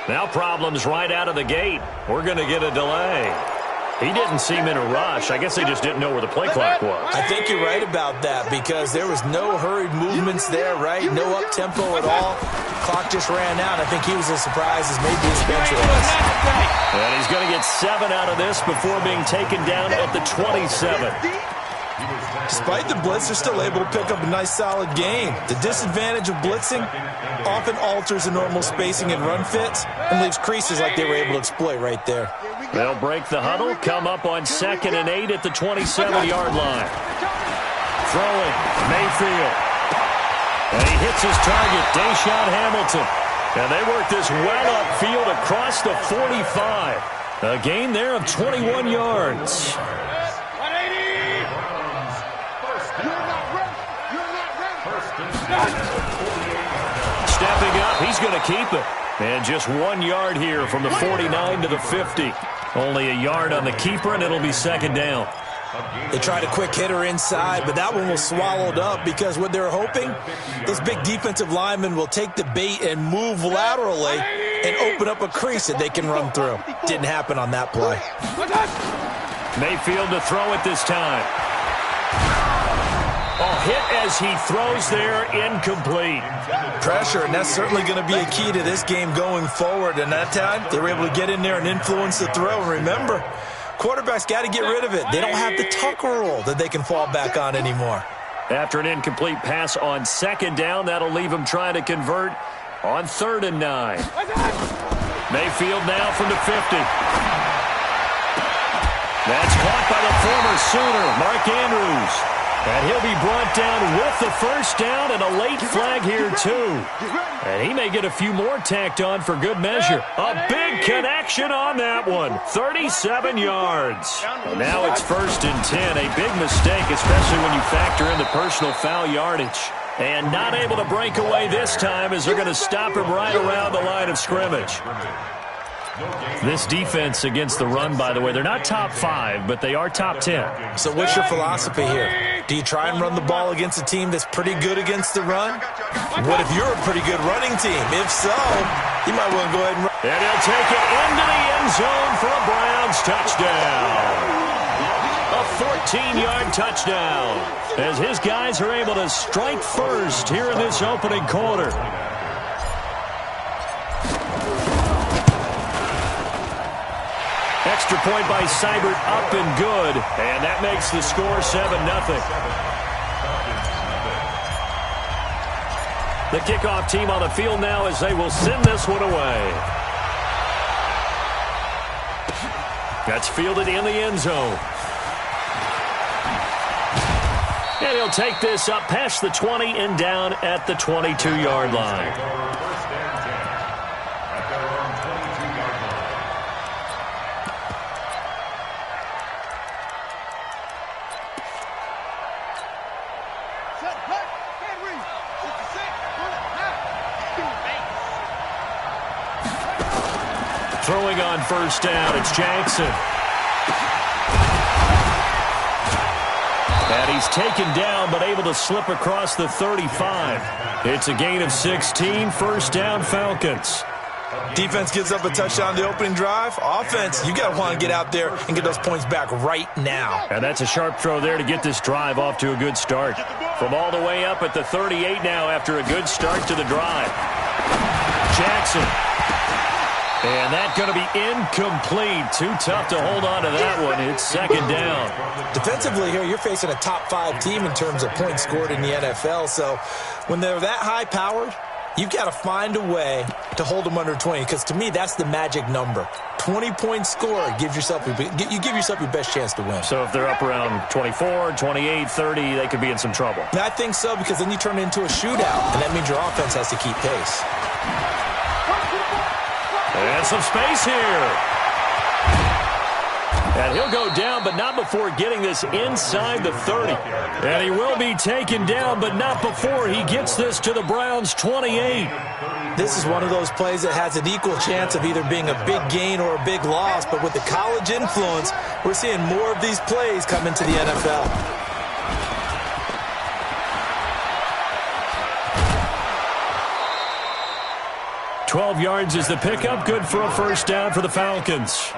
Now problems right out of the gate. We're going to get a delay. He didn't seem in a rush. I guess they just didn't know where the play clock was. I think you're right about that because there was no hurried movements there, right? No up-tempo at all. Clock just ran out. I think he was as surprised as maybe his bench was. And he's going to get 7 out of this before being taken down at the 27. Despite the blitz, they're still able to pick up a nice, solid gain. The disadvantage of blitzing often alters the normal spacing and run fits and leaves creases like they were able to exploit right there. They'll break the huddle, come up on 2nd and 8 at the 27-yard line. Throwing, Mayfield. And he hits his target, Deshaun Hamilton. And they work this well upfield across the 45. A gain there of 21 yards. Stepping up, he's going to keep it. And just 1 yard here from the 49 to the 50. Only a yard on the keeper, and it'll be 2nd down. They tried a quick hitter inside, but that one was swallowed up because what they're hoping, those big defensive linemen will take the bait and move laterally and open up a crease that they can run through. Didn't happen on that play. Mayfield to throw it this time. Oh, hit as he throws there, incomplete. Pressure, and that's certainly going to be a key to this game going forward. And that time, they were able to get in there and influence the throw. And remember, quarterbacks got to get rid of it. They don't have the Tucker rule that they can fall back on anymore. After an incomplete pass on 2nd down, that'll leave them trying to convert on 3rd and 9. Mayfield now from the 50. That's caught by the former Sooner, Mark Andrews. And he'll be brought down with the 1st down and a late flag here, too. And he may get a few more tacked on for good measure. A big connection on that one. 37 yards. And now it's 1st and 10. A big mistake, especially when you factor in the personal foul yardage. And not able to break away this time as they're going to stop him right around the line of scrimmage. This defense against the run, by the way, they're not top 5, but they are top 10. So what's your philosophy here? Do you try and run the ball against a team that's pretty good against the run? What if you're a pretty good running team? If so, you might want to go ahead and run. And he'll take it into the end zone for a Browns touchdown. A 14-yard touchdown as his guys are able to strike first here in this opening quarter. Extra point by Seibert, up and good. And that makes the score 7-0. The kickoff team on the field now as they will send this one away. That's fielded in the end zone. And he'll take this up past the 20 and down at the 22-yard line. Throwing on 1st down, it's Jackson. And he's taken down, but able to slip across the 35. It's a gain of 16, 1st down Falcons. Defense gives up a touchdown the opening drive. Offense, you got to want to get out there and get those points back right now. And that's a sharp throw there to get this drive off to a good start. From all the way up at the 38 now after a good start to the drive. Jackson. And that's going to be incomplete. Too tough to hold on to that one. It's 2nd down. Defensively here, you're facing a top 5 team in terms of points scored in the NFL. So when they're that high-powered, you've got to find a way to hold them under 20. Because to me, that's the magic number. 20-point score gives yourself you give yourself your best chance to win. So if they're up around 24, 28, 30, they could be in some trouble. And I think so, because then you turn it into a shootout, and that means your offense has to keep pace. And some space here. And he'll go down, but not before getting this inside the 30. And he will be taken down, but not before he gets this to the Browns' 28. This is one of those plays that has an equal chance of either being a big gain or a big loss. But with the college influence, we're seeing more of these plays come into the NFL. 12 yards is the pickup. Good for a first down for the Falcons.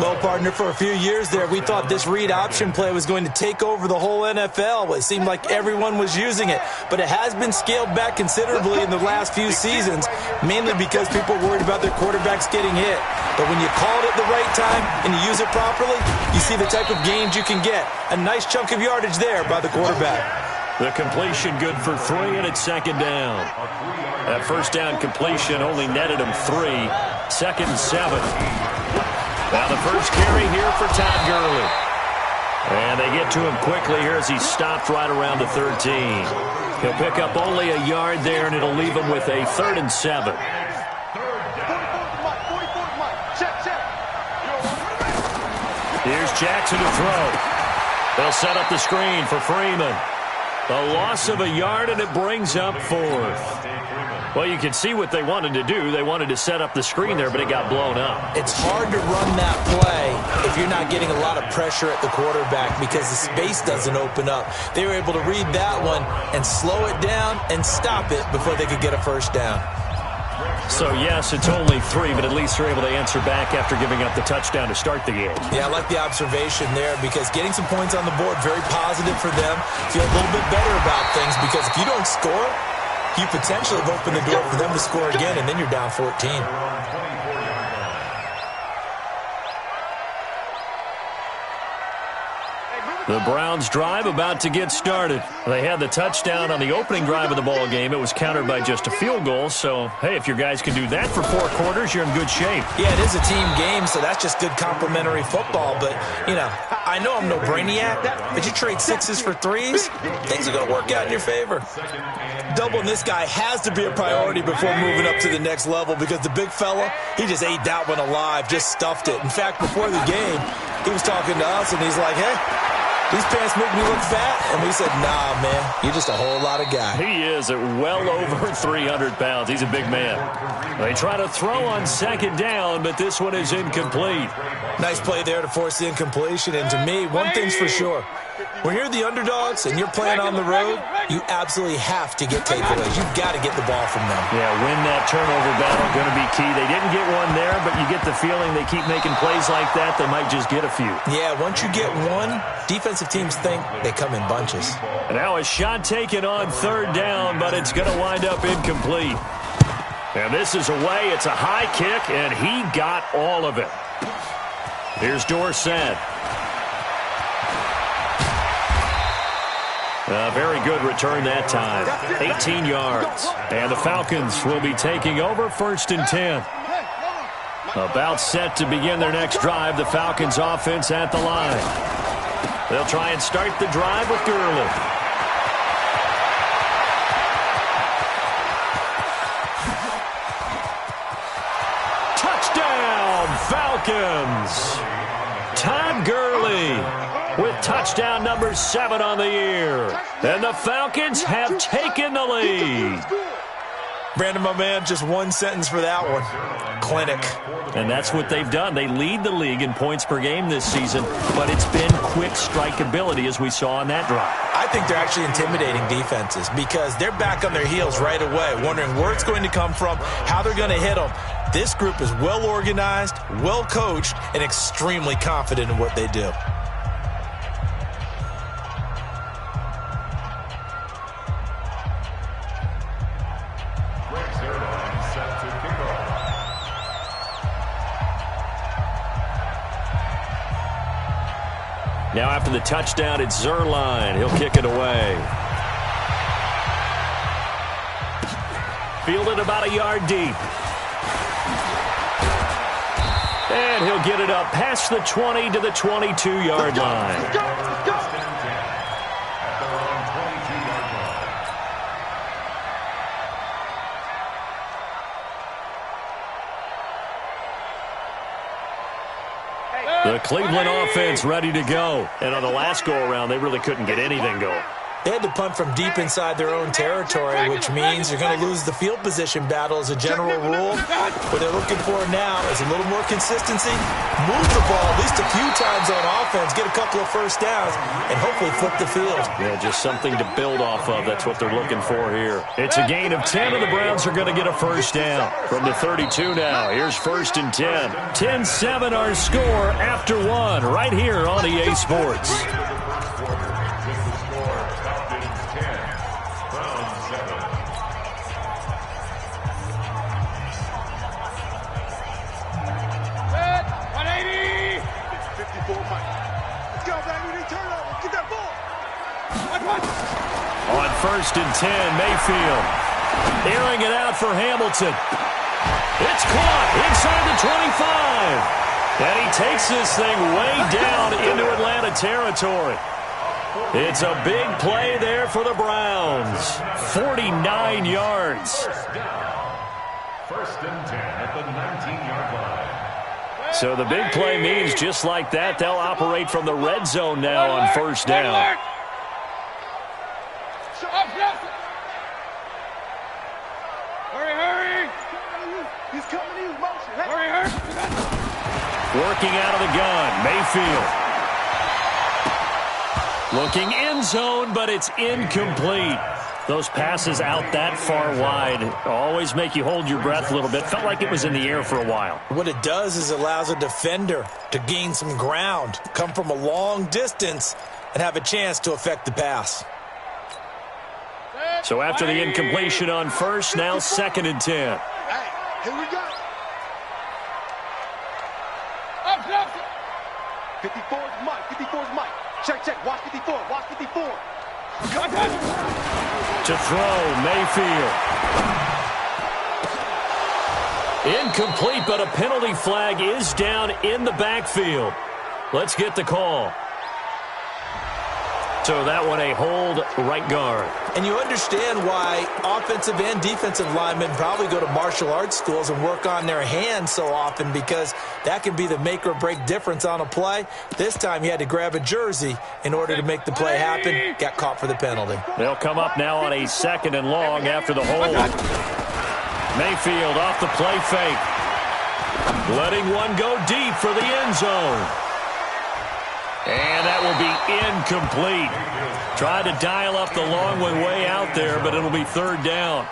Well, partner, for a few years there, we thought this read option play was going to take over the whole NFL. It seemed like everyone was using it, but it has been scaled back considerably in the last few seasons, mainly because people are worried about their quarterbacks getting hit. But when you call it at the right time and you use it properly, you see the type of gains you can get. A nice chunk of yardage there by the quarterback. The completion good for 3, and it's second down. That first down completion only netted him 3. Second and 7. Now the first carry here for Todd Gurley. And they get to him quickly here as he stopped right around the 13. He'll pick up only a yard there, and it'll leave him with a 3rd and 7. Here's Jackson to throw. They'll set up the screen for Freeman. A loss of a yard, and it brings up 4th. Well, you can see what they wanted to do. They wanted to set up the screen there, but it got blown up. It's hard to run that play if you're not getting a lot of pressure at the quarterback because the space doesn't open up. They were able to read that one and slow it down and stop it before they could get a first down. So, yes, it's only 3, but at least they're able to answer back after giving up the touchdown to start the game. Yeah, I like the observation there because getting some points on the board, very positive for them. Feel a little bit better about things because if you don't score, you potentially have opened the door for them to score again, and then you're down 14. The Browns' drive about to get started. They had the touchdown on the opening drive of the ball game. It was countered by just a field goal. So, hey, if your guys can do that for 4 quarters, you're in good shape. Yeah, it is a team game, so that's just good complimentary football. But, you know, I know I'm no brainiac, but you trade 6s for 3s, things are going to work out in your favor. Doubling this guy has to be a priority before moving up to the next level because the big fella, he just ate that one alive, just stuffed it. In fact, before the game, he was talking to us, and he's like, hey, these pants make me look fat. And we said, nah, man, you're just a whole lot of guy. He is at well over 300 pounds. He's a big man. They try to throw on second down, but this one is incomplete. Nice play there to force the incompletion. And to me, one thing's for sure. When you're the underdogs and you're playing on the road, you absolutely have to get takeaways. You've got to get the ball from them. Yeah, win that turnover battle, going to be key. They didn't get one there, but you get the feeling they keep making plays like that, they might just get a few. Yeah, once you get one, defensive teams think they come in bunches. And now a shot taken on third down, but it's going to wind up incomplete. And this is away. It's a high kick, and he got all of it. Here's Dorsett. A very good return that time. 18 yards. And the Falcons will be taking over 1st and 10. About set to begin their next drive. The Falcons offense at the line. They'll try and start the drive with Gurley. Touchdown, Falcons. Todd Gurley with touchdown number 7 on the year. And the Falcons have taken the lead. Brandon, my man, just one sentence for that one. Clinic. And that's what they've done. They lead the league in points per game this season, but it's been quick strikeability as we saw on that drive. I think they're actually intimidating defenses because they're back on their heels right away, wondering where it's going to come from, how they're going to hit them. This group is well organized, well coached, and extremely confident in what they do. Now after the touchdown, it's Zerline. He'll kick it away. Fielded about a yard deep. And he'll get it up past the 20 to the 22-yard line. The Cleveland offense ready to go. And on the last go-around, they really couldn't get anything going. They had to punt from deep inside their own territory, which means you're going to lose the field position battle as a general rule. What they're looking for now is a little more consistency, move the ball at least a few times on offense, get a couple of first downs, and hopefully flip the field. Yeah, just something to build off of. That's what they're looking for here. It's a gain of 10, and the Browns are going to get a first down. From the 32 now, here's 1st and 10. 10-7 our score after one, right here on EA Sports. On 1st and 10, Mayfield airing it out for Hamilton. It's caught inside the 25. And he takes this thing way down into Atlanta territory. It's a big play there for the Browns. 49 yards. 1st and 10 at the 19-yard line. So the big play means just like that, they'll operate from the red zone now on 1st down. Working out of the gun, Mayfield. Looking end zone, but it's incomplete. Those passes out that far wide always make you hold your breath a little bit. Felt like it was in the air for a while. What it does is it allows a defender to gain some ground, come from a long distance, and have a chance to affect the pass. So after the incompletion on 1st, now 2nd and 10. Hey, here we go. 54's Mike. 54's Mike. Check. Watch 54. Watch 54. To throw, Mayfield. Incomplete, but a penalty flag is down in the backfield. Let's get the call. So that one a hold, right guard. And you understand why offensive and defensive linemen probably go to martial arts schools and work on their hands so often, because that can be the make or break difference on a play. This time he had to grab a jersey in order to make the play happen. Got caught for the penalty. They'll come up now on a 2nd and long after the hold. Mayfield off the play fake. Letting one go deep for the end zone. And that will be incomplete. Tried to dial up the long one way out there, but it'll be 3rd down.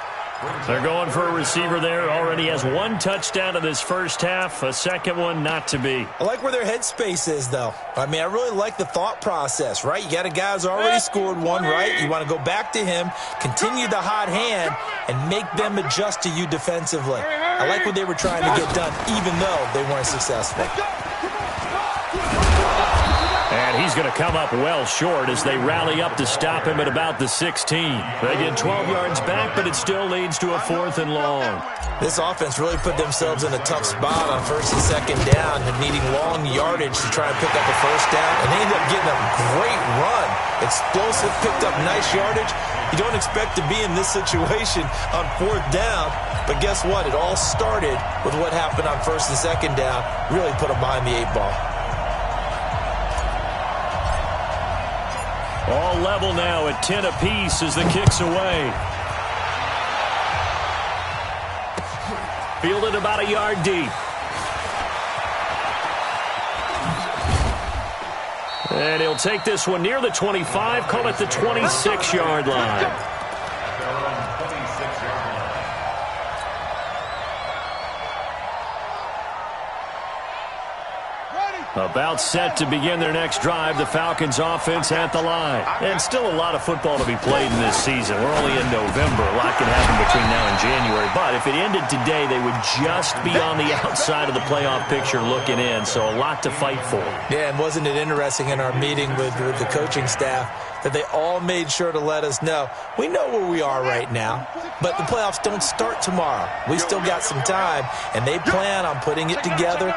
They're going for a receiver there. Already has 1 touchdown in this first half. A second one not to be. I like where their headspace is, though. I mean, I really like the thought process, right? You got a guy who's already scored one, right? You want to go back to him, continue the hot hand, and make them adjust to you defensively. I like what they were trying to get done, even though they weren't successful. And he's going to come up well short as they rally up to stop him at about the 16. They get 12 yards back, but it still leads to a 4th and long. This offense really put themselves in a tough spot on 1st and 2nd down and needing long yardage to try and pick up a 1st down. And they ended up getting a great run. Explosive, picked up nice yardage. You don't expect to be in this situation on 4th down. But guess what? It all started with what happened on 1st and 2nd down. Really put them behind the 8 ball. All level now at 10 apiece as the kick's away. Fielded about a yard deep. And he'll take this one near the 25, call it the 26-yard line. About set to begin their next drive, the Falcons offense at the line. And still a lot of football to be played in this season. We're only in November. A lot can happen between now and January. But if it ended today, they would just be on the outside of the playoff picture looking in. So a lot to fight for. Yeah, and wasn't it interesting in our meeting with the coaching staff that they all made sure to let us know, we know where we are right now, but the playoffs don't start tomorrow. We still got some time, and they plan on putting it together,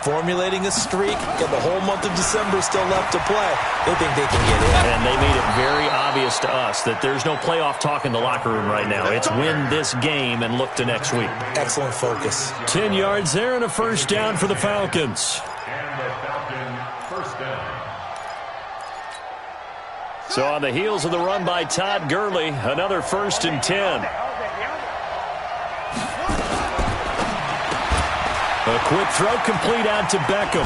formulating a streak, and the whole month of December still left to play. They think they can get in. And they made it very obvious to us that there's no playoff talk in the locker room right now. It's win this game and look to next week. Excellent focus. 10 yards there and a first down for the Falcons. And the Falcon first down. So on the heels of the run by Todd Gurley, another 1st and 10. A quick throw complete out to Beckham.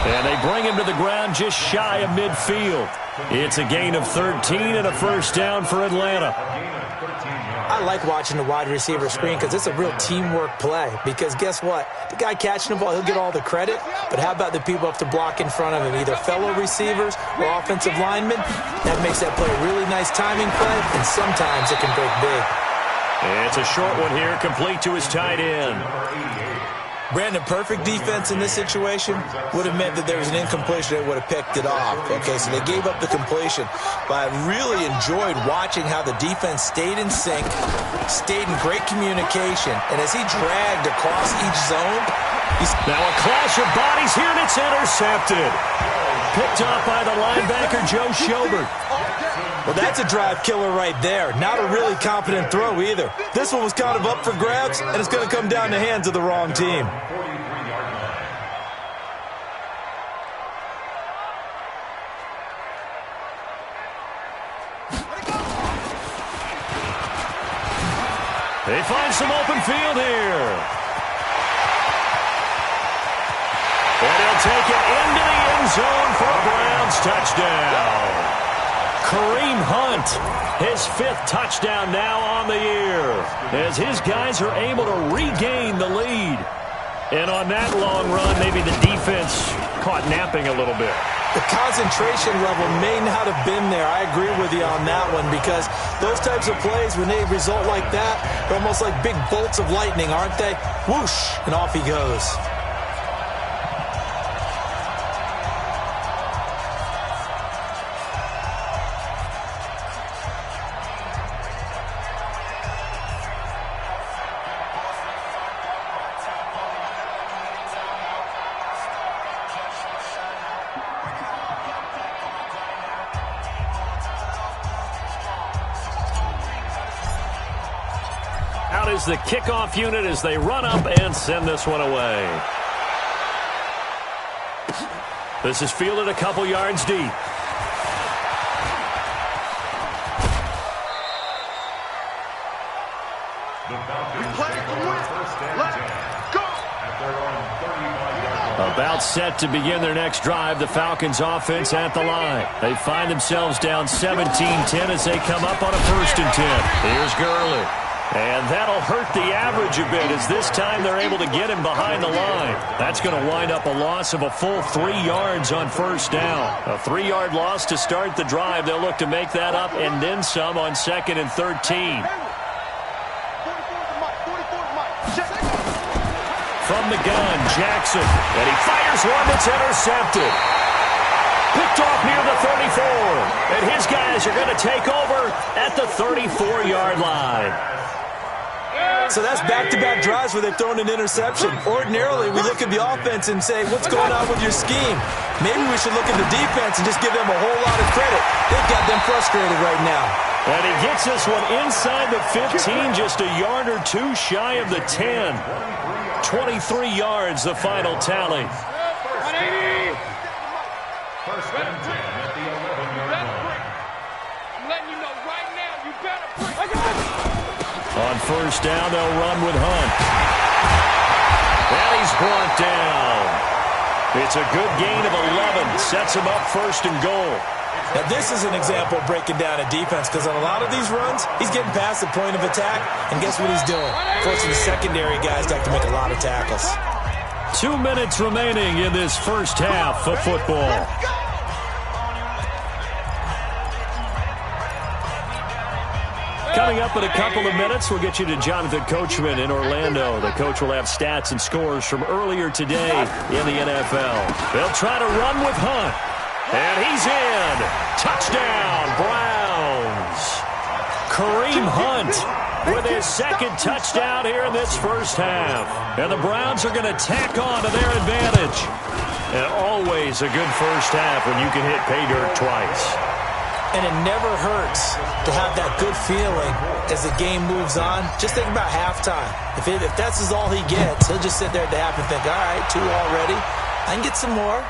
And they bring him to the ground just shy of midfield. It's a gain of 13 and a 1st down for Atlanta. I like watching the wide receiver screen because it's a real teamwork play. Because guess what? The guy catching the ball, he'll get all the credit. But how about the people up to block in front of him, either fellow receivers or offensive linemen? That makes that play a really nice timing play, and sometimes it can break big. It's a short one here, complete to his tight end. Brandon, perfect defense in this situation would have meant that there was an incompletion that would have picked it off. Okay, so they gave up the completion. But I really enjoyed watching how the defense stayed in sync, stayed in great communication, and as he dragged across each zone, now a clash of bodies here, and it's intercepted. Picked off by the linebacker, Joe Schobert. Well, that's a drive killer right there. Not a really confident throw either. This one was kind of up for grabs, and it's going to come down the hands of the wrong team. They find some open field here. And he'll take it into the end zone for a Browns touchdown. Kareem Hunt, his 5th touchdown now on the year, as his guys are able to regain the lead. And on that long run, maybe the defense caught napping a little bit. The concentration level may not have been there. I agree with you on that one, because those types of plays, when they result like that, they're almost like big bolts of lightning, aren't they? Whoosh, and off he goes. Is the kickoff unit as they run up and send this one away. This is fielded a couple yards deep. About set to begin their next drive, the Falcons offense at the line. They find themselves down 17-10 as they come up on a 1st and 10. Here's Gurley. And that'll hurt the average a bit, as this time they're able to get him behind the line. That's going to wind up a loss of a full 3 yards on 1st down. A 3-yard loss to start the drive. They'll look to make that up and then some on 2nd and 13. From the gun, Jackson. And he fires one that's intercepted. Picked off near the 34. And his guys are going to take over at the 34-yard line. So that's back-to-back drives where they've thrown an interception. Ordinarily, we look at the offense and say, what's going on with your scheme? Maybe we should look at the defense and just give them a whole lot of credit. They've got them frustrated right now. And he gets this one inside the 15, just a yard or two shy of the 10. 23 yards, the final tally. 180. 1st and 10 at the 11-yard line. I'm letting you know right now, you better break. On 1st down, they'll run with Hunt. And he's brought down. It's a good gain of 11. Sets him up 1st and goal. Now, this is an example of breaking down a defense, because on a lot of these runs, he's getting past the point of attack, and guess what he's doing? Forcing the secondary guys to have to make a lot of tackles. 2 minutes remaining in this first half of football. Coming up in a couple of minutes, we'll get you to Jonathan Coachman in Orlando. The coach will have stats and scores from earlier today in the NFL. They'll try to run with Hunt. And he's in. Touchdown, Browns. Kareem Hunt with his 2nd touchdown here in this first half. And the Browns are going to tack on to their advantage. And always a good first half when you can hit pay dirt twice. And it never hurts to have that good feeling as the game moves on. Just think about halftime. If that's all he gets, he'll just sit there at the half and think, all right, 2 already. I can get some more.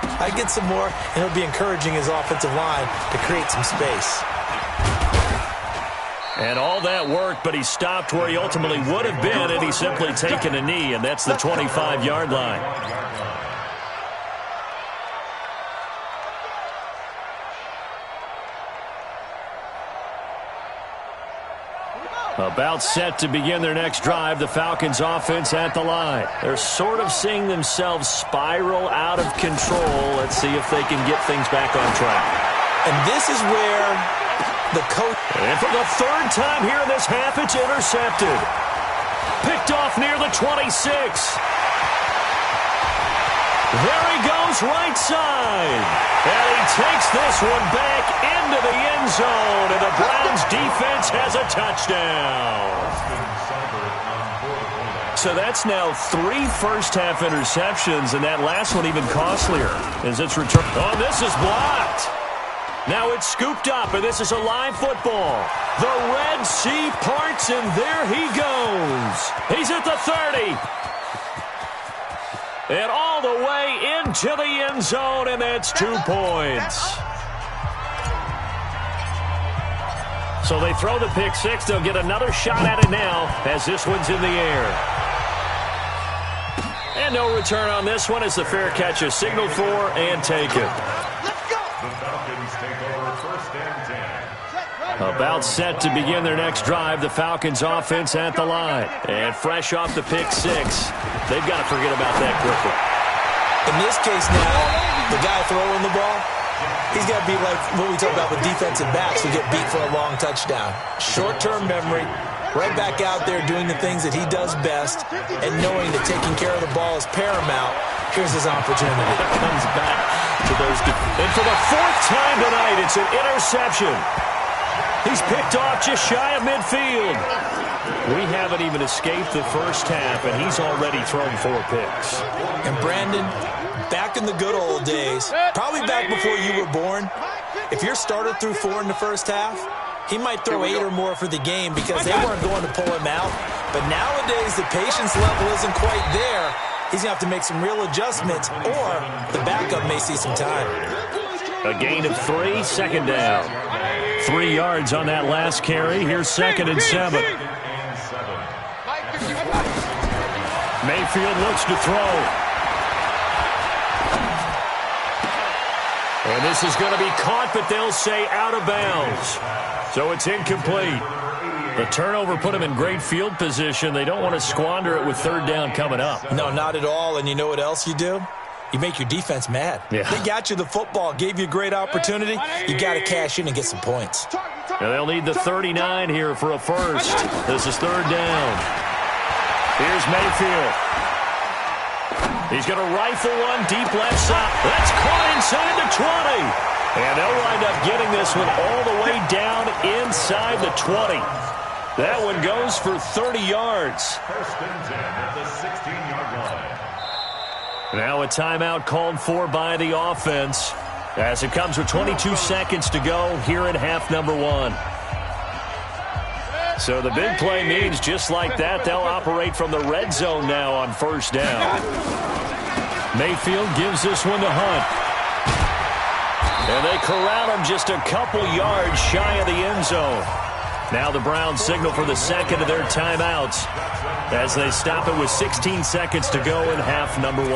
And it'll be encouraging his offensive line to create some space. And all that work, but he stopped where he ultimately would have been had he simply taken a knee, and that's the 25-yard line. About set to begin their next drive, the Falcons offense at the line. They're sort of seeing themselves spiral out of control. Let's see if they can get things back on track. And this is where the coach... And for the third time here in this half, it's intercepted. Picked off near the 26. There he goes, right side. And he takes this one back into the end zone, and the Browns defense has a touchdown. So that's now 3 first-half interceptions, and that last one even costlier as it's returned. Oh, this is blocked. Now it's scooped up, and this is a live football. The Red Sea parts, and there he goes. He's at the 30. And all the way into the end zone, and that's 2 points. So they throw the pick six. They'll get another shot at it now as this one's in the air. And no return on this one as the fair catch is signaled for and taken. About set to begin their next drive, the Falcons offense at the line. And fresh off the pick six, they've got to forget about that quickly. In this case now, the guy throwing the ball, he's got to be like what we talk about with defensive backs who get beat for a long touchdown. Short-term memory, right back out there doing the things that he does best, and knowing that taking care of the ball is paramount. Here's his opportunity. Comes back to those. And for the 4th time tonight, it's an interception. He's picked off just shy of midfield. We haven't even escaped the first half, and he's already thrown 4 picks. And Brandon, back in the good old days, probably back before you were born, if your starter threw 4 in the first half, he might throw 8 or more for the game because they weren't going to pull him out. But nowadays, the patience level isn't quite there. He's going to have to make some real adjustments, or the backup may see some time. A gain of 3, second down. 3 yards on that last carry. Here's 2nd and 7. Mayfield looks to throw. And this is going to be caught, but they'll say out of bounds. So it's incomplete. The turnover put him in great field position. They don't want to squander it with 3rd down coming up. No, not at all. And you know what else you do? You make your defense mad. Yeah. They got you the football, gave you a great opportunity. You got to cash in and get some points. And they'll need the 39 here for a first. This is 3rd down. Here's Mayfield. He's going to rifle one deep left side. That's caught inside the 20. And they'll wind up getting this one all the way down inside the 20. That one goes for 30 yards. 1st and 10 at the 16-yard line. Now a timeout called for by the offense as it comes with 22 seconds to go here in half number 1. So the big play means just like that, they'll operate from the red zone now on 1st down. Mayfield gives this one to Hunt. And they corral him just a couple yards shy of the end zone. Now the Browns signal for the 2nd of their timeouts as they stop it with 16 seconds to go in half number 1.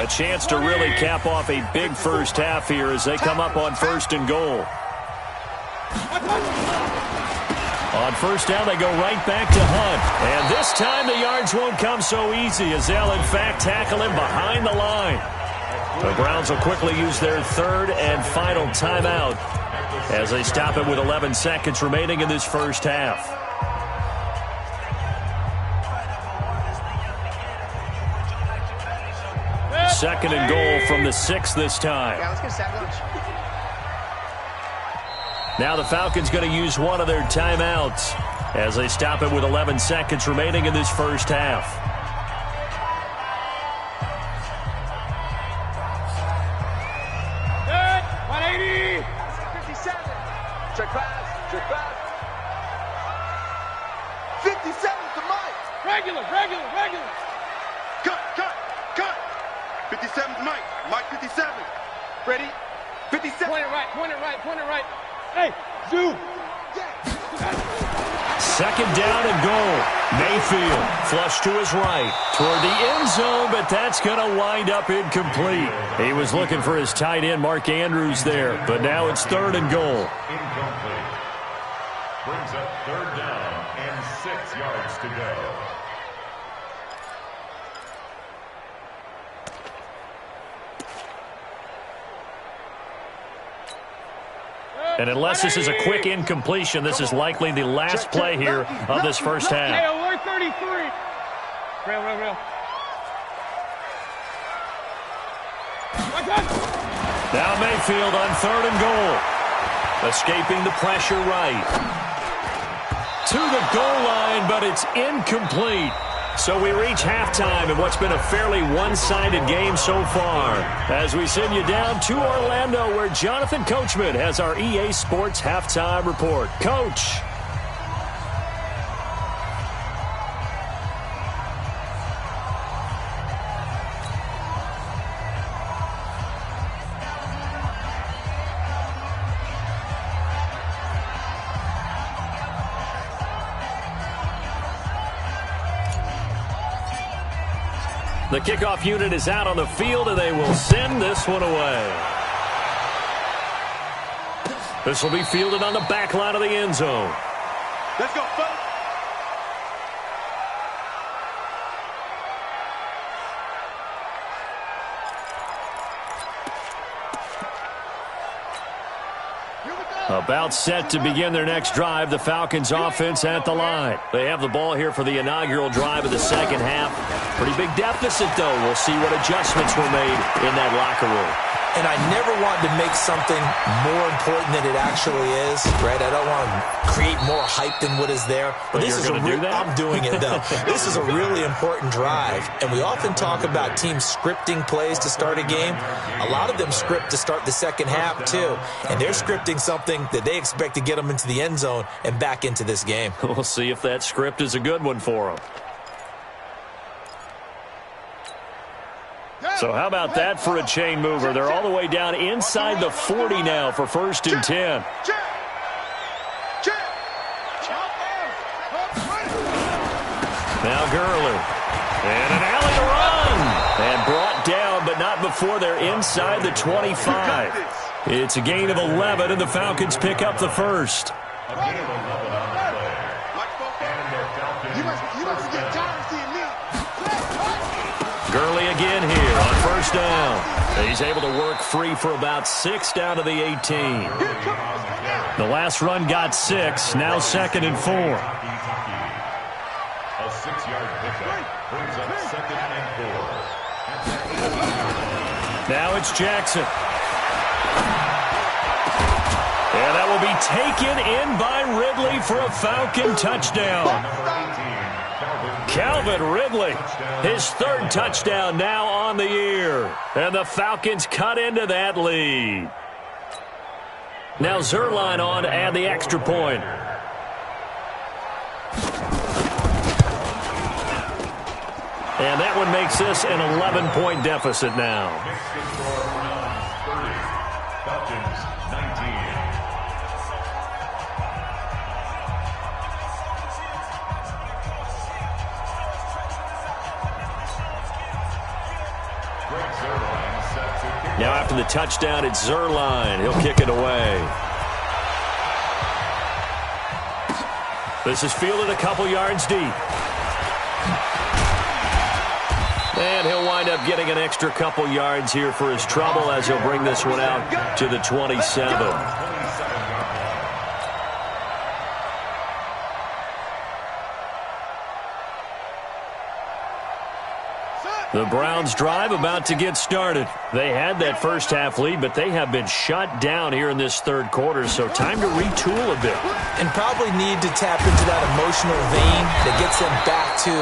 A chance to really cap off a big first half here as they come up on 1st and goal. On 1st down, they go right back to Hunt. And this time the yards won't come so easy as they'll in fact tackle him behind the line. The Browns will quickly use their 3rd and final timeout as they stop it with 11 seconds remaining in this first half. Second and goal from the 6 this time. Now the Falcons going to use one of their timeouts as they stop it with 11 seconds remaining in this first half. Check pass. Check pass. 57 to Mike. Regular. Cut, cut, cut. 57's Mike. Mike 57. Ready? 57. Point it right, point it right, point it right. Hey, zoom. Second down and goal. Mayfield flush to his right toward the end zone, but that's going to wind up incomplete. He was looking for his tight end, Mark Andrews, there, but now it's third and goal. Incomplete. Brings up third down and 6 yards to go. And unless this is a quick incompletion, this is likely the last play here of this first half. Hey, alert 33. Real. Now Mayfield on third and goal. Escaping the pressure right. To the goal line, but it's incomplete. So we reach halftime in what's been a fairly one-sided game so far. As we send you down to Orlando, where Jonathan Coachman has our EA Sports Halftime Report. Coach. The kickoff unit is out on the field, and they will send this one away. This will be fielded on the back line of the end zone. Let's go, folks. About set to begin their next drive, the Falcons offense at the line. They have the ball here for the inaugural drive of the second half. Pretty big deficit, though. We'll see what adjustments were made in that locker room. And I never want to make something more important than it actually is, right? I don't want to create more hype than what is there. But this is I'm doing it, though. This is a really important drive. And we often talk about teams scripting plays to start a game. A lot of them script to start the second half, too. And they're scripting something that they expect to get them into the end zone and back into this game. We'll see if that script is a good one for them. So how about that for a chain mover? They're all the way down inside the 40 now for 1st and 10. Now Gurley. And an alley to run. And brought down, but not before they're inside the 25. It's a gain of 11, and the Falcons pick up the first. A gain of 11 on the play. And the Falcons get down. Gurley again here on first down. He's able to work free for about 6 down to the 18. The last run got 6, now 2nd and 4. A 6-yard pickup brings up 2nd and 4. Now it's Jackson. And that will be taken in by Ridley for a Falcon touchdown. Calvin Ridley, his 3rd touchdown now on the year. And the Falcons cut into that lead. Now Zerline on to add the extra point. And that one makes this an 11-point deficit now. Falcons 19. Now after the touchdown, it's Zerline. He'll kick it away. This is fielded a couple yards deep. And he'll wind up getting an extra couple yards here for his trouble as he'll bring this one out to the 27. The Browns drive about to get started. They had that first half lead, but they have been shut down here in this 3rd quarter, so time to retool a bit. And probably need to tap into that emotional vein that gets them back to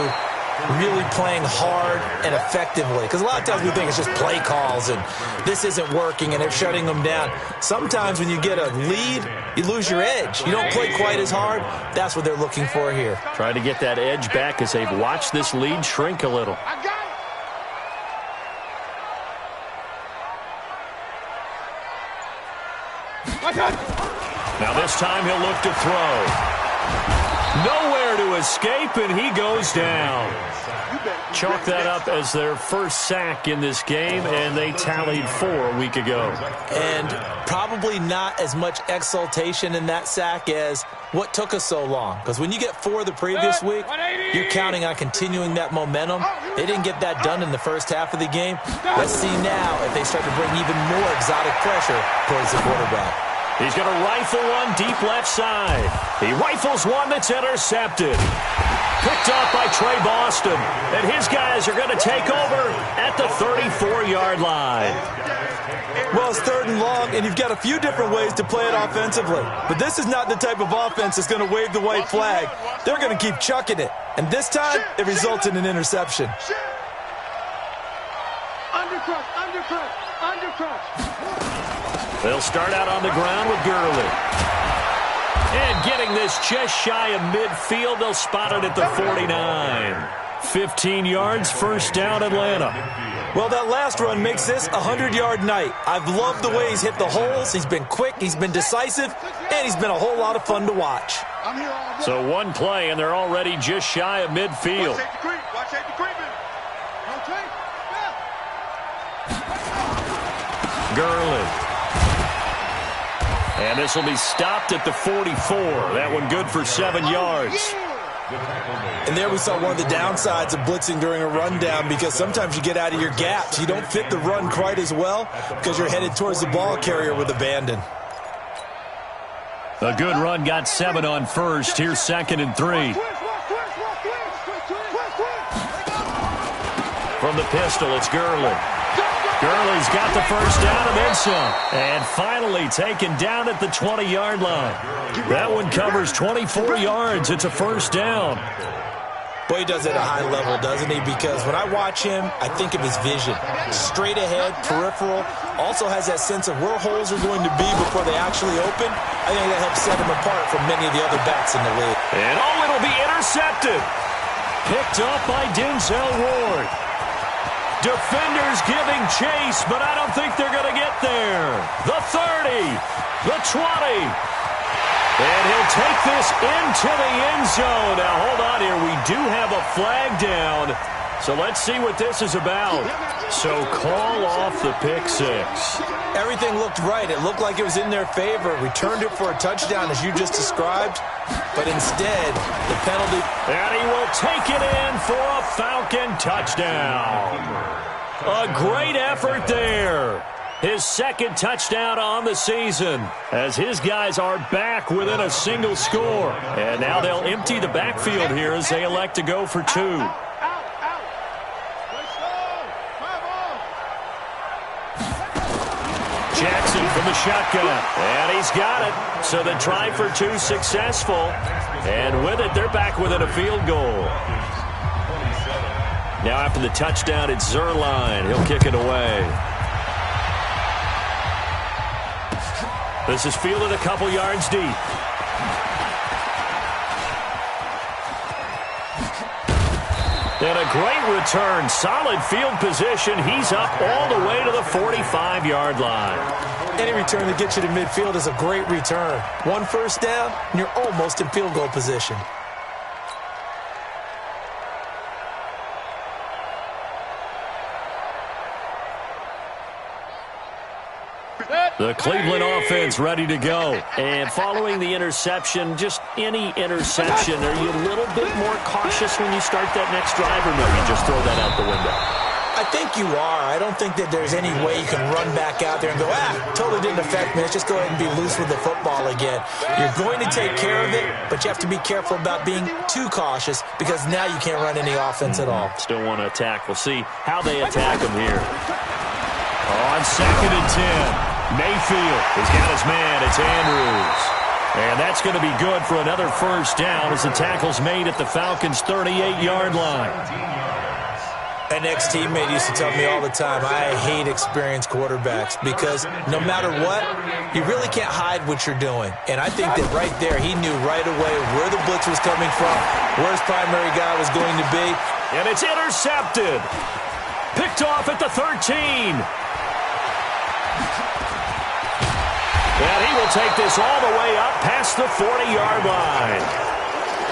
really playing hard and effectively. Because a lot of times we think it's just play calls and this isn't working and they're shutting them down. Sometimes when you get a lead, you lose your edge. You don't play quite as hard. That's what they're looking for here. Trying to get that edge back as they've watched this lead shrink a little. Now this time he'll look to throw. Nowhere to escape, and he goes down. Chalk that up as their first sack in this game, and they tallied 4 a week ago. And probably not as much exultation in that sack as what took us so long. Because when you get 4 the previous week, you're counting on continuing that momentum. They didn't get that done in the first half of the game. Let's see now if they start to bring even more exotic pressure towards the quarterback. He's going to rifle one deep left side. He rifles one that's intercepted. Picked off by Trey Boston. And his guys are going to take over at the 34-yard line. Well, it's 3rd and long, and you've got a few different ways to play it offensively. But this is not the type of offense that's going to wave the white flag. They're going to keep chucking it. And this time, it results in an interception. They'll start out on the ground with Gurley. And getting this just shy of midfield, they'll spot it at the 49. 15 yards, first down, Atlanta. Well, that last run makes this a 100-yard night. I've loved the way he's hit the holes. He's been quick, he's been decisive, and he's been a whole lot of fun to watch. So one play, and they're already just shy of midfield. Gurley. And this will be stopped at the 44. That one good for 7 yards. And there we saw one of the downsides of blitzing during a rundown, because sometimes you get out of your gaps. You don't fit the run quite as well because you're headed towards the ball carrier with abandon. A good run got 7 on first. Here's 2nd and 3. From the pistol, it's Gurley. Gurley's got the first down and then some. And finally taken down at the 20-yard line. That one covers 24 yards. It's a first down. Boy, he does it at a high level, doesn't he? Because when I watch him, I think of his vision. Straight ahead, peripheral. Also has that sense of where holes are going to be before they actually open. I think that helps set him apart from many of the other backs in the league. And it'll be intercepted. Picked up by Denzel Ward. Defenders giving chase, but I don't think they're going to get there. The 30, the 20. And he'll take this into the end zone. Now, hold on here. We do have a flag down. So let's see what this is about. So call off the pick 6. Everything looked right. It looked like it was in their favor. Returned it for a touchdown, as you just described. But instead, the penalty. And he will take it in for a Falcon touchdown. A great effort there. His 2nd touchdown on the season, as his guys are back within a single score. And now they'll empty the backfield here as they elect to go for 2. Jackson from the shotgun, and he's got it. So the try for 2 successful, and with it, they're back within a field goal. Now after the touchdown, it's Zerline. He'll kick it away. This is fielded a couple yards deep. And a great return. Solid field position. He's up all the way to the 45-yard line. Any return that gets you to midfield is a great return. 1 first down, and you're almost in field goal position. The Cleveland offense ready to go. And following the interception, just any interception, are you a little bit more cautious when you start that next drive, or no, you just throw that out the window? I think you are. I don't think that there's any way you can run back out there and go, totally didn't affect me. Let's just go ahead and be loose with the football again. You're going to take care of it, but you have to be careful about being too cautious, because now you can't run any offense at all. Still want to attack. We'll see how they attack him here. On 2nd and 10. Mayfield has got his man. It's Andrews. And that's going to be good for another first down as the tackle's made at the Falcons' 38-yard line. An ex-teammate used to tell me all the time, I hate experienced quarterbacks, because no matter what, you really can't hide what you're doing. And I think that right there, he knew right away where the blitz was coming from, where his primary guy was going to be. And it's intercepted. Picked off at the 13. And he will take this all the way up past the 40-yard line.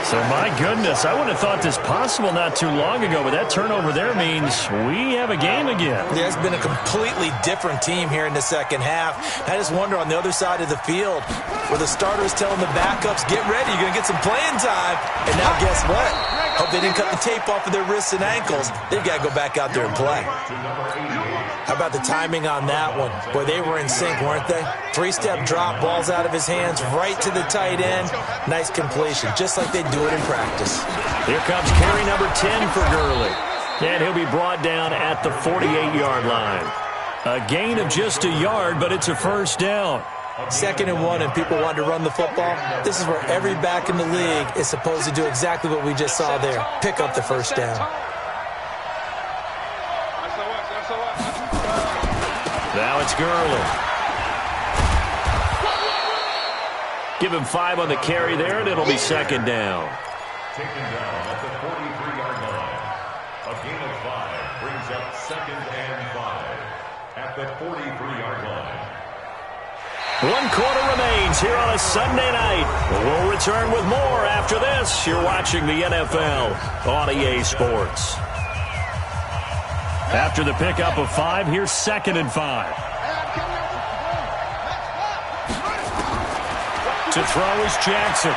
So, my goodness, I wouldn't have thought this possible not too long ago, but that turnover there means we have a game again. Yeah, it's been a completely different team here in the second half. I just wonder on the other side of the field where the starters telling the backups, get ready, you're going to get some playing time. And now guess what? Hope they didn't cut the tape off of their wrists and ankles. They've got to go back out there and play. How about the timing on that one? Boy, they were in sync, weren't they? Three-step drop, balls out of his hands, right to the tight end. Nice completion, just like they do it in practice. Here comes carry number 10 for Gurley. And he'll be brought down at the 48-yard line. A gain of just a yard, but it's a first down. 2nd and 1, and people want to run the football. This is where every back in the league is supposed to do exactly what we just saw there. Pick up the first down. Now it's Gurley. Give him 5 on the carry there, and it'll be 2nd down. Taken down at the 43-yard line. A gain of 5 brings up 2nd and 5 at the 43-yard line. 1 quarter remains here on a Sunday night. We'll return with more after this. You're watching the NFL on EA Sports. After the pickup of 5, here's 2nd and 5. To throw is Jackson.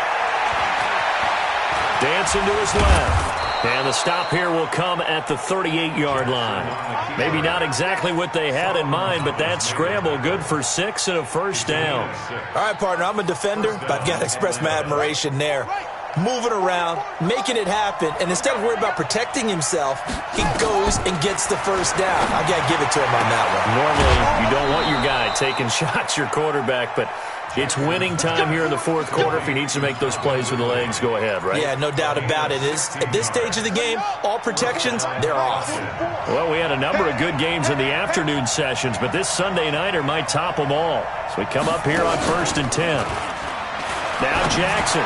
Dancing to his left. And the stop here will come at the 38-yard line. Maybe not exactly what they had in mind, but that scramble good for 6 and a first down. All right, partner, I'm a defender, but I've got to express my admiration there. Moving around, making it happen, and instead of worrying about protecting himself, he goes and gets the first down. I got to give it to him on that one. Normally, you don't want your guy taking shots, your quarterback, but it's winning time here in the 4th quarter. If he needs to make those plays with the legs, go ahead, right? Yeah, no doubt about it. At this stage of the game, all protections, they're off. Well, we had a number of good games in the afternoon sessions, but this Sunday nighter might top them all. So we come up here on 1st and 10. Now Jackson.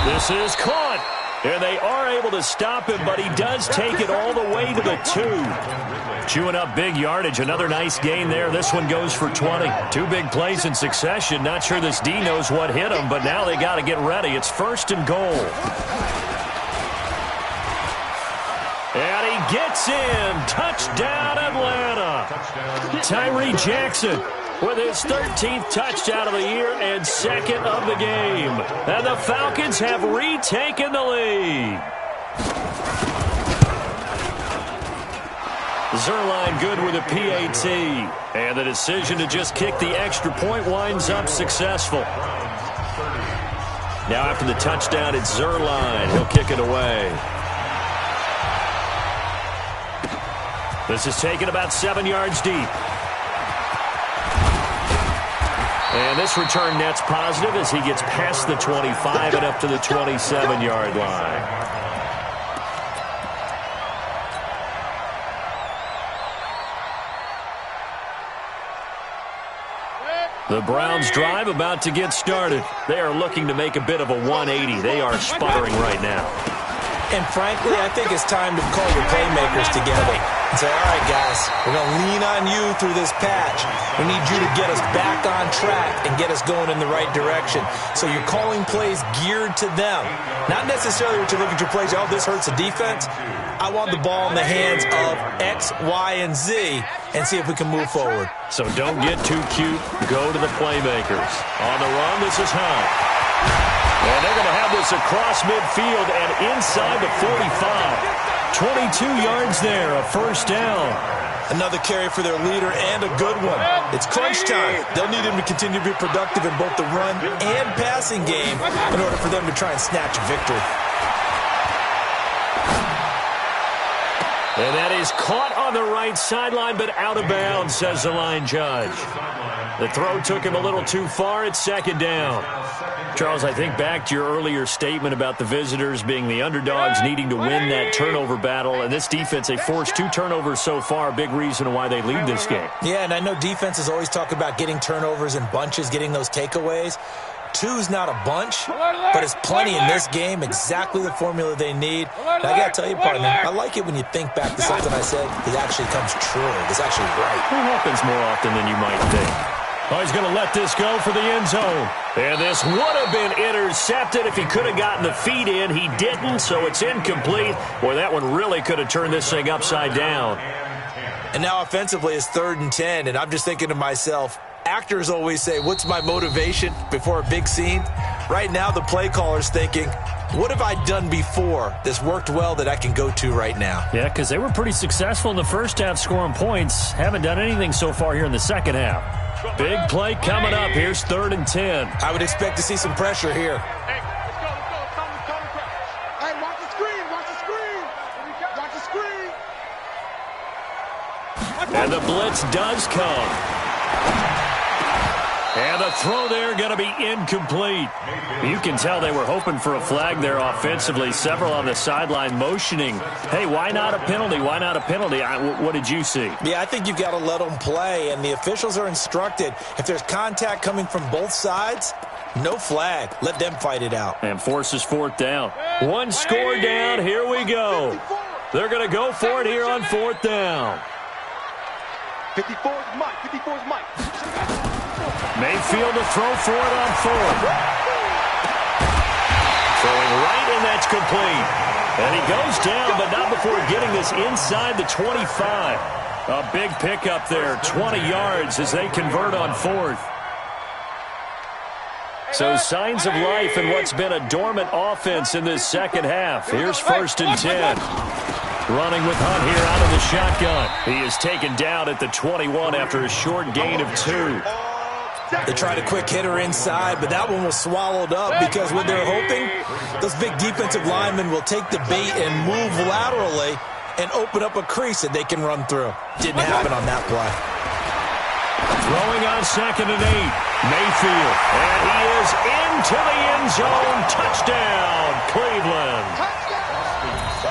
This is caught. And they are able to stop him, but he does take it all the way to the 2. Chewing up big yardage. Another nice gain there. This one goes for 20. 2 big plays in succession. Not sure this D knows what hit him, but now they got to get ready. It's 1st and goal. And he gets in. Touchdown, Atlanta. Tyree Jackson with his 13th touchdown of the year and 2nd of the game. And the Falcons have retaken the lead. Zerline good with a PAT. And the decision to just kick the extra point winds up successful. Now after the touchdown, it's Zerline. He'll kick it away. This is taken about 7 yards deep. And this return net's positive as he gets past the 25 and up to the 27-yard line. The Browns drive about to get started. They are looking to make a bit of a 180. They are sputtering right now. And frankly, I think it's time to call your playmakers together and say, all right, guys, we're going to lean on you through this patch. We need you to get us back on track and get us going in the right direction. So you're calling plays geared to them. Not necessarily what you look at your plays, oh, this hurts the defense. I want the ball in the hands of X, Y, and Z and see if we can move forward. So don't get too cute. Go to the playmakers. On the run, this is Hunt. And they're going to have this across midfield and inside the 45. 22 yards there, a first down. Another carry for their leader and a good one. It's crunch time. They'll need him to continue to be productive in both the run and passing game in order for them to try and snatch a victory. And that is caught on the right sideline, but out of bounds, says the line judge. The throw took him a little too far. It's 2nd down. Charles, I think back to your earlier statement about the visitors being the underdogs needing to win that turnover battle. And this defense, they forced 2 turnovers so far, a big reason why they lead this game. Yeah, and I know defenses always talk about getting turnovers in bunches, getting those takeaways. 2's not a bunch, but it's plenty in this game, exactly the formula they need. And I got to tell you, partner, I like it when you think back to something I said that actually comes true. It's actually right. It happens more often than you might think. Oh, he's going to let this go for the end zone. And this would have been intercepted if he could have gotten the feet in. He didn't, so it's incomplete. Boy, that one really could have turned this thing upside down. And now offensively it's 3rd and 10, and I'm just thinking to myself, actors always say, what's my motivation before a big scene? Right now the play caller's thinking, what have I done before that's worked well that I can go to right now? Yeah, because they were pretty successful in the first half scoring points. Haven't done anything so far here in the second half. Big play coming up. Here's 3rd and 10. I would expect to see some pressure here. Hey, let's go. It's time to pressure. Hey, watch the screen. Watch the screen. Watch the screen. And the blitz does come. And the throw there going to be incomplete. You can tell they were hoping for a flag there offensively. Several on the sideline motioning. Hey, why not a penalty? Why not a penalty? What did you see? Yeah, I think you've got to let them play, and the officials are instructed. If there's contact coming from both sides, no flag. Let them fight it out. And forces 4th down. One score down. Here we go. They're going to go for it here on 4th down. 54 is Mike. 54 is Mike. Mayfield to throw for it on 4th. Throwing right, and that's complete. And he goes down, but not before getting this inside the 25. A big pickup there, 20 yards as they convert on 4th. So signs of life in what's been a dormant offense in this second half. Here's 1st and 10. Running with Hunt here out of the shotgun. He is taken down at the 21 after a short gain of 2. They tried a quick hitter inside, but that one was swallowed up because what they're hoping, those big defensive linemen will take the bait and move laterally and open up a crease that they can run through. Didn't happen on that play. Throwing on 2nd and 8. Mayfield. And he is into the end zone. Touchdown, Cleveland.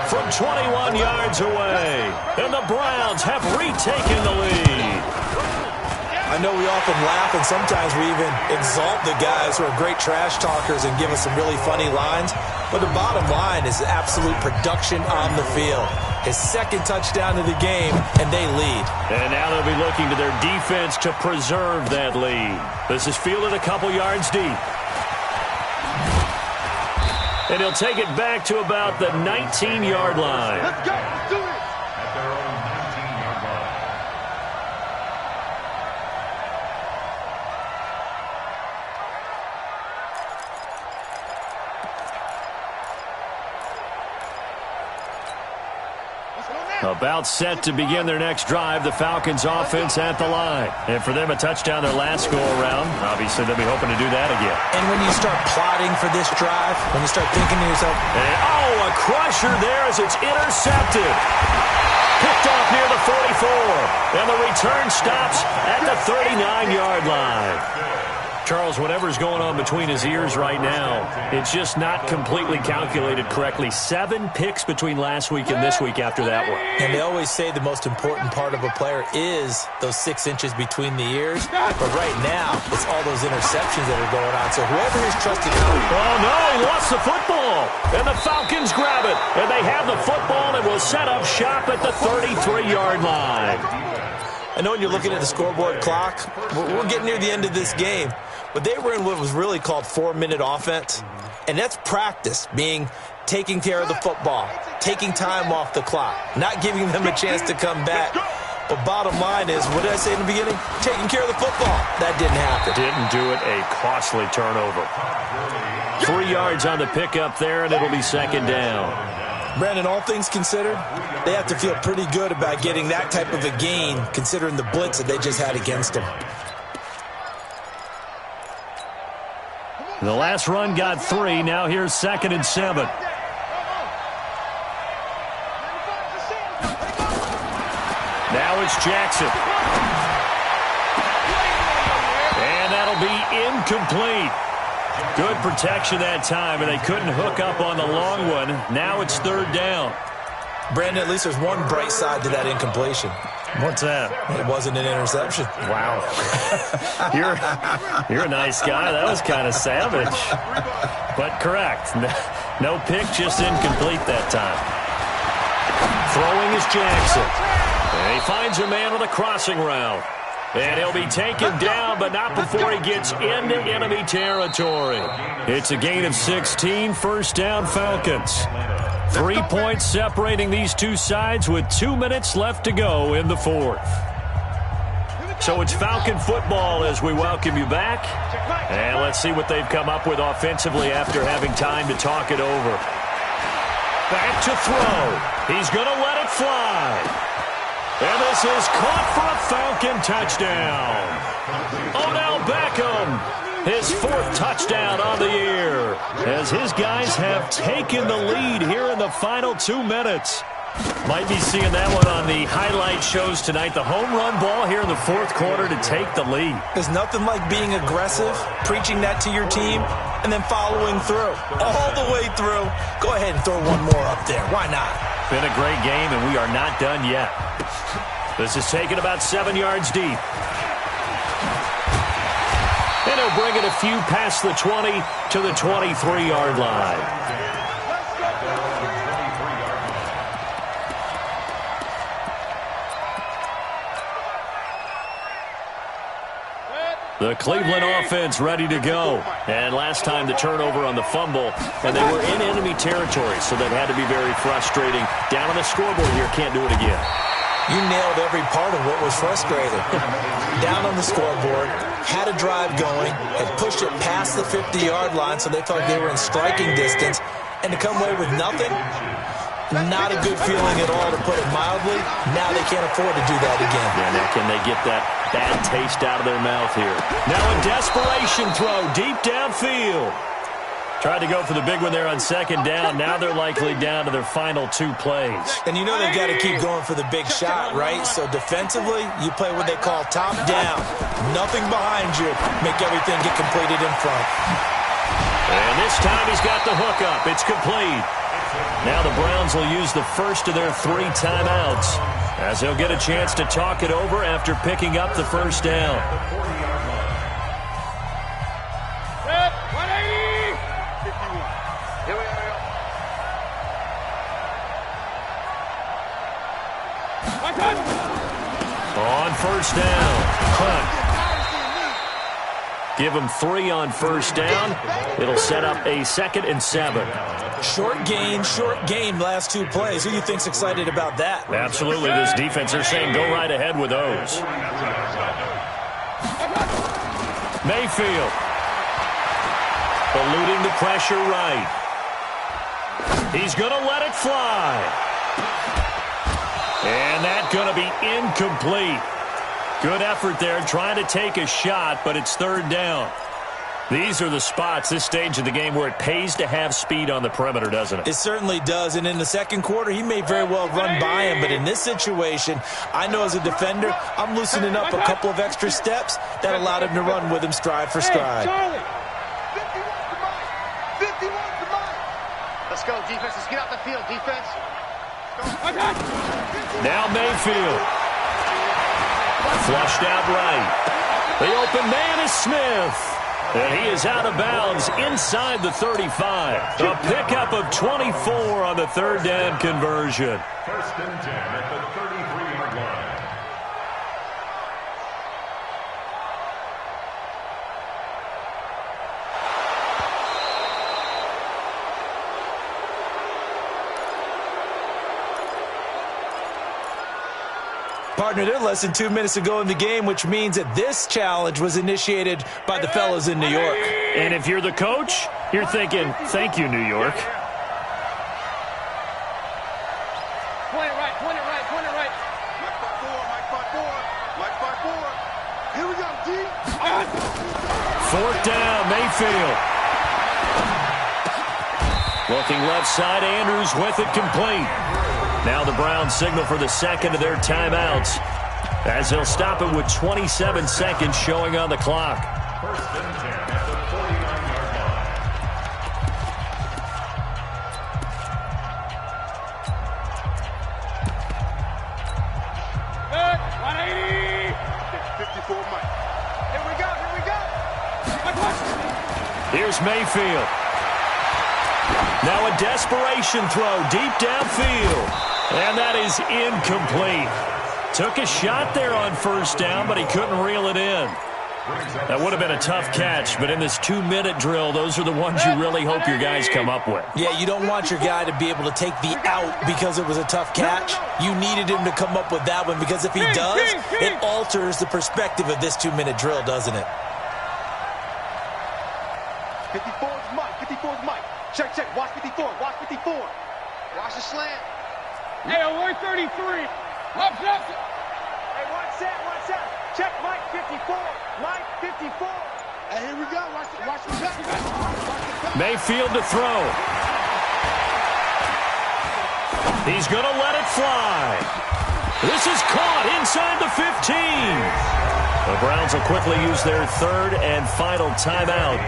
From 21 yards away. And the Browns have retaken the lead. I know we often laugh, and sometimes we even exalt the guys who are great trash talkers and give us some really funny lines. But the bottom line is absolute production on the field. His 2nd touchdown of the game, and they lead. And now they'll be looking to their defense to preserve that lead. This is fielded a couple yards deep. And he'll take it back to about the 19-yard line. Let's go. Let's do it. At their own 19-yard line. About set to begin their next drive, the Falcons offense at the line. And for them, a touchdown their last go-around. Obviously, they'll be hoping to do that again. And when you start plotting for this drive, when you start thinking to yourself, and, oh, a crusher there as it's intercepted. Picked off near the 44. And the return stops at the 39-yard line. Charles, whatever's going on between his ears right now, it's just not completely calculated correctly. 7 picks between last week and this week after that one. and they always say the most important part of a player is those 6 inches between the ears. But right now, it's all those interceptions that are going on. So whoever is trusting him. Oh, no, he lost the football. And the Falcons grab it. And they have the football and will set up shop at the 33-yard line. I know when you're looking at the scoreboard clock, we're getting near the end of this game. But they were in what was really called 4-minute offense. And that's practice, being taking care of the football, taking time off the clock, not giving them a chance to come back. But bottom line is, what did I say in the beginning? Taking care of the football. That didn't happen. Didn't do it. A costly turnover. 3 yards on the pickup there, and it'll be second down. Brandon, all things considered, they have to feel pretty good about getting that type of a gain, considering the blitz that they just had against them. The last run got 3. Now here's 2nd and 7. Now it's Jackson. And that'll be incomplete. Good protection that time, and they couldn't hook up on the long one. Now it's 3rd down. Brandon, at least there's one bright side to that incompletion. What's that? It wasn't an interception. Wow. You're a nice guy. That was kind of savage. But correct. No pick, just incomplete that time. Throwing is Jackson. And he finds a man with a crossing route. And he'll be taken down, but not before he gets into enemy territory. It's a gain of 16, first down Falcons. 3 points separating these two sides with 2 minutes left to go in the fourth. So it's Falcon football as we welcome you back. And let's see what they've come up with offensively after having time to talk it over. Back to throw. He's going to let it fly. And this is caught for a Falcon touchdown. Odell Beckham, his fourth touchdown on the year, as his guys have taken the lead here in the final 2 minutes. Might be seeing that one on the highlight shows tonight. The home run ball here in the fourth quarter to take the lead. There's nothing like being aggressive, preaching that to your team, and then following through. All the way through. Go ahead and throw one more up there. Why not? Been a great game, and we are not done yet. This is taken about 7 yards deep. And he'll bring it a few past the 20 to the 23-yard line. The Cleveland offense ready to go. And last time the turnover on the fumble, and they were in enemy territory, so that had to be very frustrating. Down on the scoreboard here, can't do it again. You nailed every part of what was frustrating. Down on the scoreboard, had a drive going, had pushed it past the 50-yard line, so they thought they were in striking distance, and to come away with nothing, not a good feeling at all, to put it mildly. Now they can't afford to do that again. Yeah, now can they get that bad taste out of their mouth here? Now a desperation throw deep downfield. Tried to go for the big one there on second down. Now they're likely down to their final 2 plays. And you know they've got to keep going for the big shot, right? So defensively, you play what they call top down. Nothing behind you. Make everything get completed in front. And this time he's got the hook up. It's complete. Now the Browns will use the first of their 3 timeouts, as they'll get a chance to talk it over after picking up the first down. On first down, Hunt. Give him 3 on first down. It'll set up a 2nd and 7. Short game, last 2 plays. Who do you think's excited about that? Absolutely. This defense, they're saying go right ahead with those. Mayfield. Eluding the pressure right. He's going to let it fly. And that's going to be incomplete. Good effort there, trying to take a shot, but it's 3rd down. These are the spots, this stage of the game, where it pays to have speed on the perimeter, doesn't it? It certainly does, and in the second quarter, he may very well run by him, but in this situation, I know as a defender, I'm loosening up a couple of extra steps that allowed him to run with him stride for stride. Let's go, defense. Let's get out the field, defense. Now Mayfield. Flushed out right. The open man is Smith. And he is out of bounds inside the 35. A pickup of 24 on the 3rd down conversion. 1st and 10 at the 33-yard line. Partner, they're less than 2 minutes to go in the game, which means that this challenge was initiated by the fellas in New York. And if you're the coach, you're thinking, thank you, New York. Point it right, point it right, point it right. Mike 5-4. Here we go, D. 4th down, Mayfield. Looking left side, Andrews with it complete. Now the Browns signal for the 2nd of their timeouts, as they'll stop it with 27 seconds showing on the clock. 1st and 10 at the 49-yard line. Good, 180. 54, Mike. Here we go. Here's Mayfield. Now a desperation throw deep downfield. And that is incomplete. Took a shot there on first down, but he couldn't reel it in. That would have been a tough catch, but in this 2-minute drill, those are the ones you really hope your guys come up with. Yeah, you don't want your guy to be able to take the out because it was a tough catch. You needed him to come up with that one because if he does, it alters the perspective of this 2-minute drill, doesn't it? 54 is Mike. 54 is Mike. Check, check. Watch 54. Watch 54. Watch the slant. Hey, 133. Up. Hey, watch that. Watch that. Check Mike 54. Mike 54. Hey, here we go. Watch the back. Mayfield to throw. He's going to let it fly. This is caught inside the 15. The Browns will quickly use their third and final timeout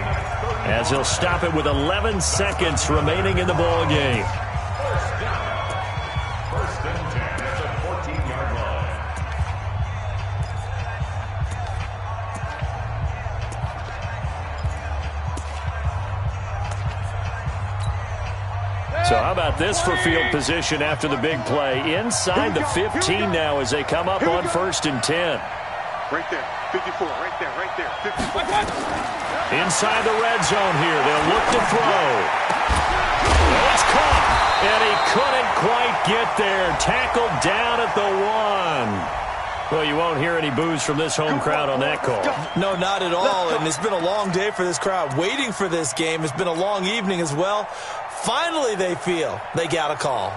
as he'll stop it with 11 seconds remaining in the ball game. First and 10 at the 14-yard line. So how about this for field position after the big play? Inside the 15 now as they come up on first and 10. Right there. 54. Right there. Right there. 54. Inside the red zone here. They'll look to throw. It's caught. And he couldn't quite get there. Tackled down at the 1. Well, you won't hear any boos from this home crowd on that call. No, not at all. And it's been a long day for this crowd. Waiting for this game. It's been a long evening as well. Finally, they feel they got a call.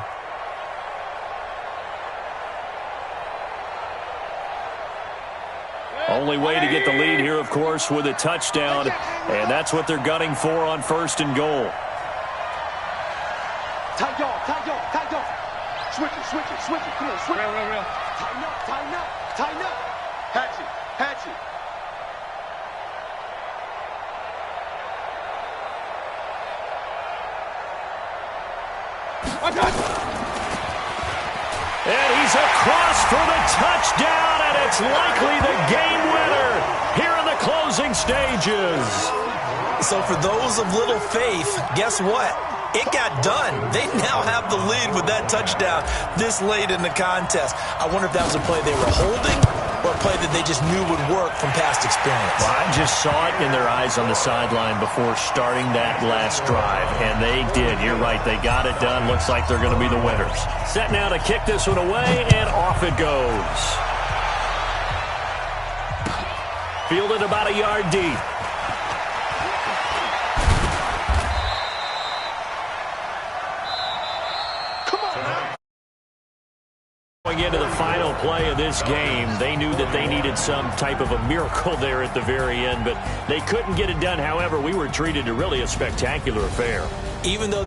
Only way to get the lead here, of course, with a touchdown. And that's what they're gunning for on first and goal. Tight y'all. Switch it. Come on, switch it. Real. Tighten up. Hatch it. And he's across for the touchdown, and it's likely the game winner here in the closing stages. So for those of little faith, guess what? It got done. They now have the lead with that touchdown this late in the contest. I wonder if that was a play they were holding or a play that they just knew would work from past experience. Well, I just saw it in their eyes on the sideline before starting that last drive, and they did. You're right. They got it done. Looks like they're going to be the winners. Set now to kick this one away, and off it goes. Fielded about a yard deep. Going into the final play of this game, they knew that they needed some type of a miracle there at the very end, but they couldn't get it done. However, we were treated to really a spectacular affair. Even though